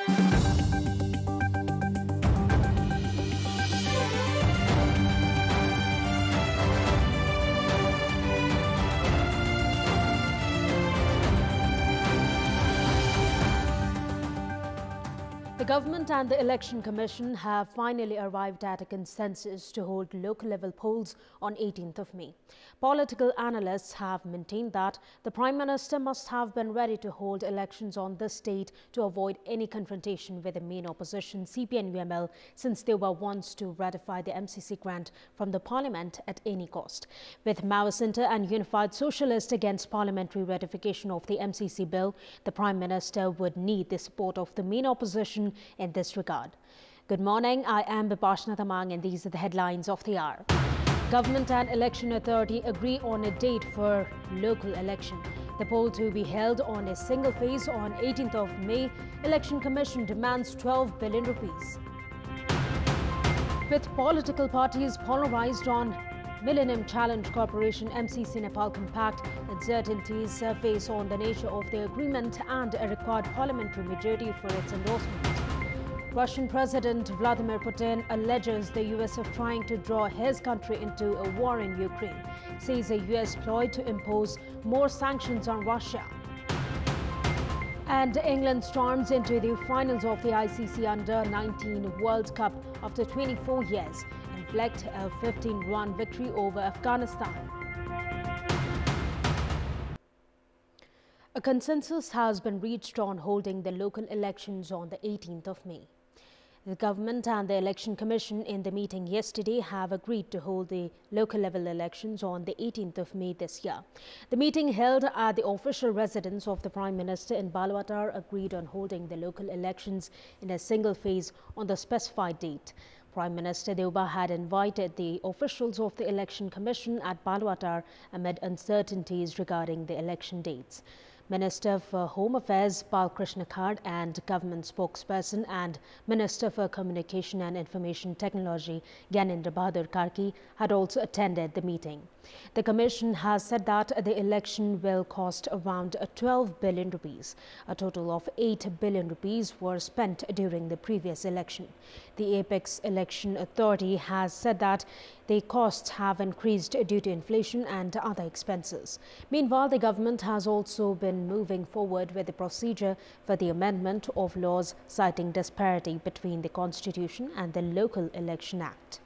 The government and the Election Commission have finally arrived at a consensus to hold local-level polls on 18th of May. Political analysts have maintained that the Prime Minister must have been ready to hold elections on this date to avoid any confrontation with the main opposition, CPN-UML, since they were wants to ratify the MCC grant from the Parliament at any cost. With Mao Centre and Unified Socialist against parliamentary ratification of the MCC bill, the Prime Minister would need the support of the main opposition in this regard. Good morning, I am Bipashna Tamang and these are the headlines of the hour. Government and Election Authority agree on a date for local election. The poll to be held on a single phase on 18th of May. Election Commission demands 12 billion rupees. With political parties polarized on Millennium Challenge Corporation MCC Nepal Compact, uncertainties surface on the nature of the agreement and a required parliamentary majority for its endorsement. Russian President Vladimir Putin alleges the US of trying to draw his country into a war in Ukraine, says a US ploy to impose more sanctions on Russia. And England storms into the finals of the ICC Under-19 World Cup after 24 years, inflict a 15-run victory over Afghanistan. A consensus has been reached on holding the local elections on the 18th of May. The government and the Election Commission in the meeting yesterday have agreed to hold the local-level elections on the 18th of May this year. The meeting held at the official residence of the Prime Minister in Balwatar agreed on holding the local elections in a single phase on the specified date. Prime Minister Deuba had invited the officials of the Election Commission at Balwatar amid uncertainties regarding the election dates. Minister for Home Affairs Balkrishna Khad and Government Spokesperson and Minister for Communication and Information Technology Gyanendra Bahadur Karki had also attended the meeting. The Commission has said that the election will cost around 12 billion rupees. A total of 8 billion rupees were spent during the previous election. The Apex Election Authority has said that the costs have increased due to inflation and other expenses. Meanwhile, the government has also been moving forward with the procedure for the amendment of laws citing disparity between the Constitution and the Local Election Act.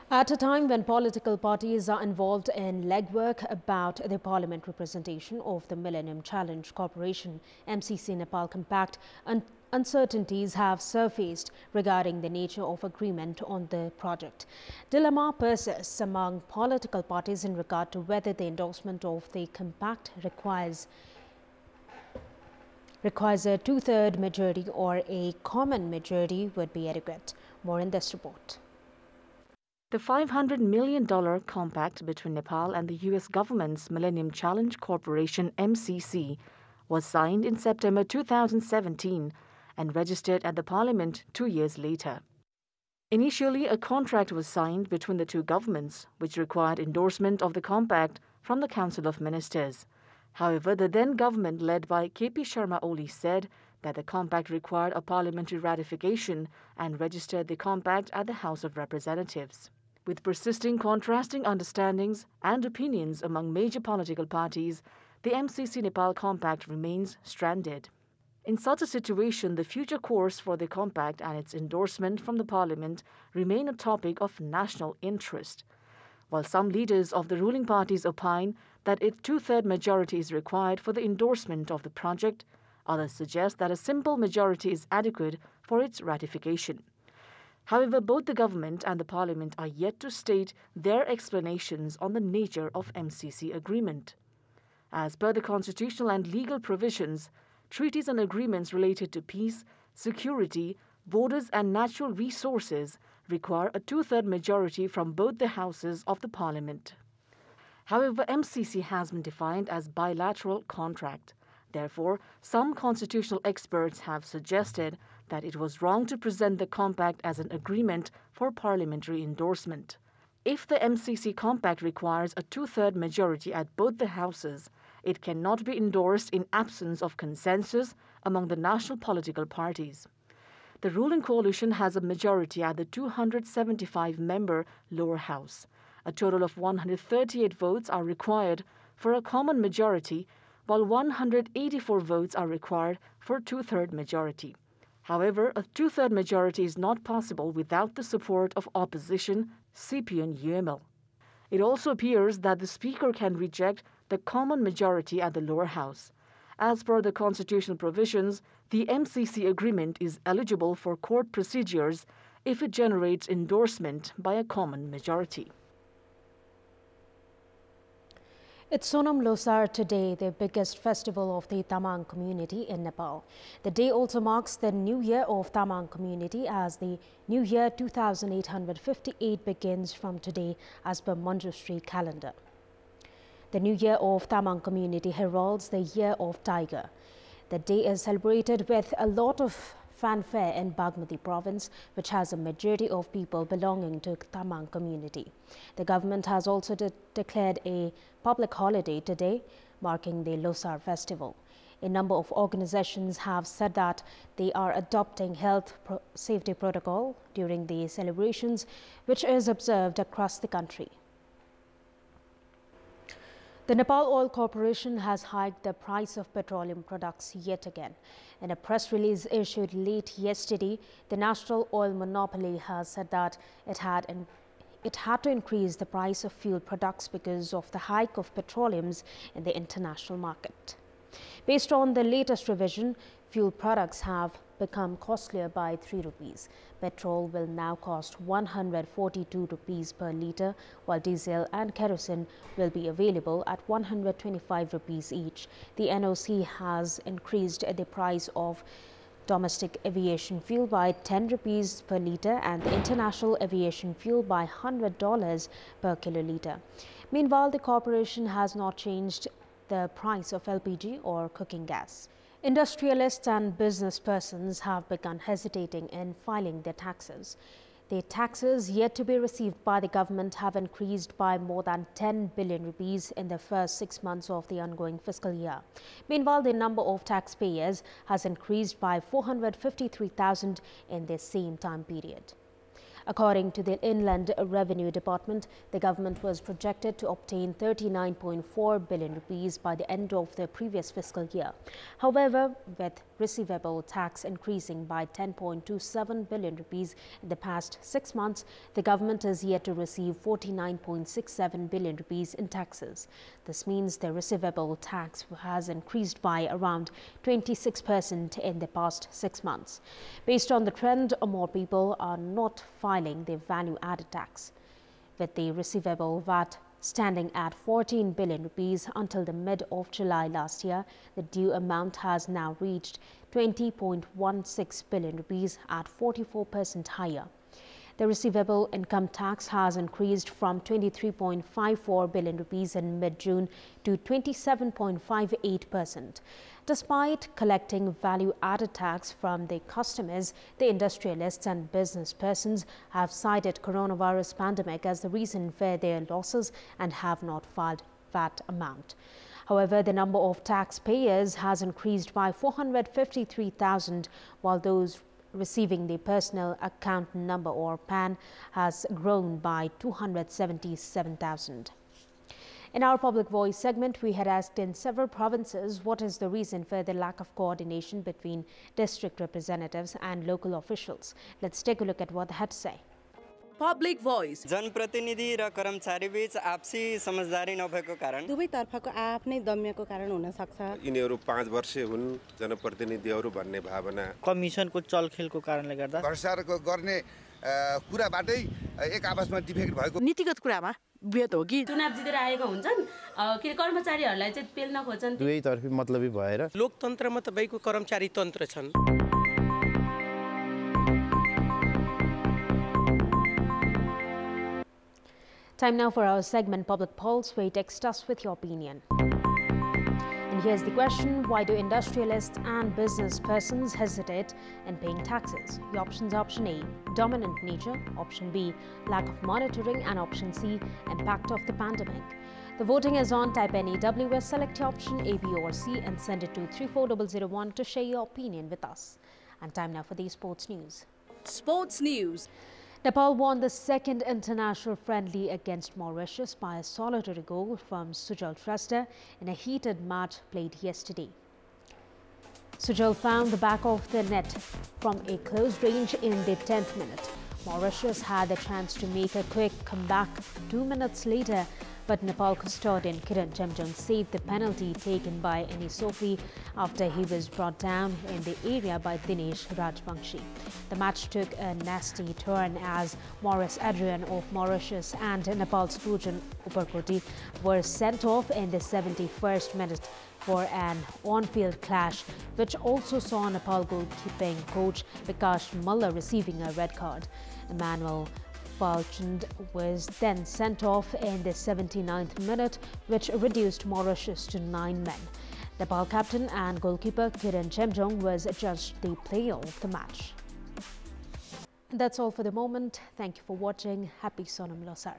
At a time when political parties are involved in legwork about the parliament representation of the Millennium Challenge Corporation MCC Nepal Compact, uncertainties have surfaced regarding the nature of agreement on the project. Dilemma persists among political parties in regard to whether the endorsement of the compact requires a two-third majority or a common majority would be adequate. More in this report. The $500 million compact between Nepal and the US government's Millennium Challenge Corporation MCC was signed in September 2017 and registered at the Parliament 2 years later. Initially, a contract was signed between the two governments, which required endorsement of the compact from the Council of Ministers. However, the then government led by KP Sharma Oli said that the compact required a parliamentary ratification and registered the compact at the House of Representatives. With persisting contrasting understandings and opinions among major political parties, the MCC Nepal compact remains stranded. In such a situation, the future course for the compact and its endorsement from the Parliament remain a topic of national interest. While some leaders of the ruling parties opine that a two-third majority is required for the endorsement of the project, others suggest that a simple majority is adequate for its ratification. However, both the government and the Parliament are yet to state their explanations on the nature of MCC agreement. As per the constitutional and legal provisions, treaties and agreements related to peace, security, borders and natural resources require a two-third majority from both the houses of the Parliament. However, MCC has been defined as bilateral contract. Therefore, some constitutional experts have suggested that it was wrong to present the compact as an agreement for parliamentary endorsement. If the MCC compact requires a two-third majority at both the houses, it cannot be endorsed in absence of consensus among the national political parties. The ruling coalition has a majority at the 275-member lower house. A total of 138 votes are required for a common majority, while 184 votes are required for a two-third majority. However, a two-third majority is not possible without the support of opposition, CPU and UML. It also appears that the Speaker can reject the common majority at the lower house. As per the constitutional provisions, the MCC agreement is eligible for court procedures if it generates endorsement by a common majority. It's Sonam Losar today, the biggest festival of the Tamang community in Nepal. The day also marks the New Year of Tamang community, as the New Year 2858 begins from today as per Manjushri calendar. The New Year of Tamang community heralds the Year of Tiger. The day is celebrated with a lot of fanfare in Bagmati province, which has a majority of people belonging to Tamang community. The government has also declared a public holiday today, marking the Losar festival. A number of organizations have said that they are adopting health safety protocol during the celebrations, which is observed across the country. The Nepal Oil Corporation has hiked the price of petroleum products yet again. In a press release issued late yesterday, the National Oil Monopoly has said that it had to increase the price of fuel products because of the hike of petroleums in the international market. Based on the latest revision, fuel products have become costlier by 3 rupees. Petrol will now cost 142 rupees per litre, while diesel and kerosene will be available at 125 rupees each. The NOC has increased the price of domestic aviation fuel by 10 rupees per litre and the international aviation fuel by $100 per kilolitre. Meanwhile, the corporation has not changed the price of LPG or cooking gas. Industrialists and business persons have begun hesitating in filing their taxes. The taxes yet to be received by the government have increased by more than 10 billion rupees in the first 6 months of the ongoing fiscal year. Meanwhile, the number of taxpayers has increased by 453,000 in the same time period. According to the Inland Revenue Department, the government was projected to obtain 39.4 billion rupees by the end of the previous fiscal year. However, with receivable tax increasing by 10.27 billion rupees in the past 6 months, the government is yet to receive 49.67 billion rupees in taxes. This means the receivable tax has increased by around 26% in the past 6 months. Based on the trend, more people are not filing the value-added tax, with the receivable VAT standing at 14 billion rupees until the mid of July last year. The due amount has now reached 20.16 billion rupees, at 44% higher. The receivable income tax has increased from 23.54 billion rupees in mid-June to 27.58%. Despite collecting value-added tax from the customers, the industrialists and business persons have cited coronavirus pandemic as the reason for their losses and have not filed VAT amount. However, the number of taxpayers has increased by 453,000, while those receiving the personal account number or PAN has grown by 277,000. In our Public Voice segment, we had asked in several provinces what is the reason for the lack of coordination between district representatives and local officials. Let's take a look at what they had to say. Public Voice. जनप्रतिनिधि र कर्मचारी बीच आपसी समझदारी नभएको कारण दुवै तर्फको आफ्नै दम्यको कारण हुन सक्छ। यिनीहरू 5 वर्षे हुन् जनप्रतिनिधिहरू भन्ने भावना, कमिसनको चलखेलको कारणले गर्दा भ्रष्टाचारको गर्ने कुराबाटै एक आपसमा डिफेक्ट भएको नीतिगत कुरामा भेद हो कि चुनाव जितेर आएका हुन्छन् के कर्मचारीहरूलाई चाहिँ पेल्न खोज्छन्। दुवै तर्फी मतलबी भएर लोकतन्त्रमा तपाईको कर्मचारी तन्त्र छन्। Time now for our segment Public Pulse, where you text us with your opinion. And here's the question: why do industrialists and business persons hesitate in paying taxes? The options are option A, dominant nature; option B, lack of monitoring; and option C, impact of the pandemic. The voting is on. Type any WS, select your option A, B or C and send it to 34001 to share your opinion with us. And time now for the sports news. Sports news. Nepal won the second international friendly against Mauritius by a solitary goal from Sujal Shrestha in a heated match played yesterday. Sujal found the back of the net from a close range in the 10th minute. Mauritius had the chance to make a quick comeback 2 minutes later, but Nepal custodian Kiran Chemjung saved the penalty taken by Anisofi after he was brought down in the area by Dinesh Rajbangshi. The match took a nasty turn as Maurice Adrian of Mauritius and Nepal's Putin Uparkoti were sent off in the 71st minute for an on-field clash, which also saw Nepal goalkeeping coach Vikash Malla receiving a red card. Emmanuel Falchand was then sent off in the 79th minute, which reduced Mauritius to 9 men. Nepal captain and goalkeeper Kiran Chemjong was judged the player of the match. And that's all for the moment. Thank you for watching. Happy Sonam Losar.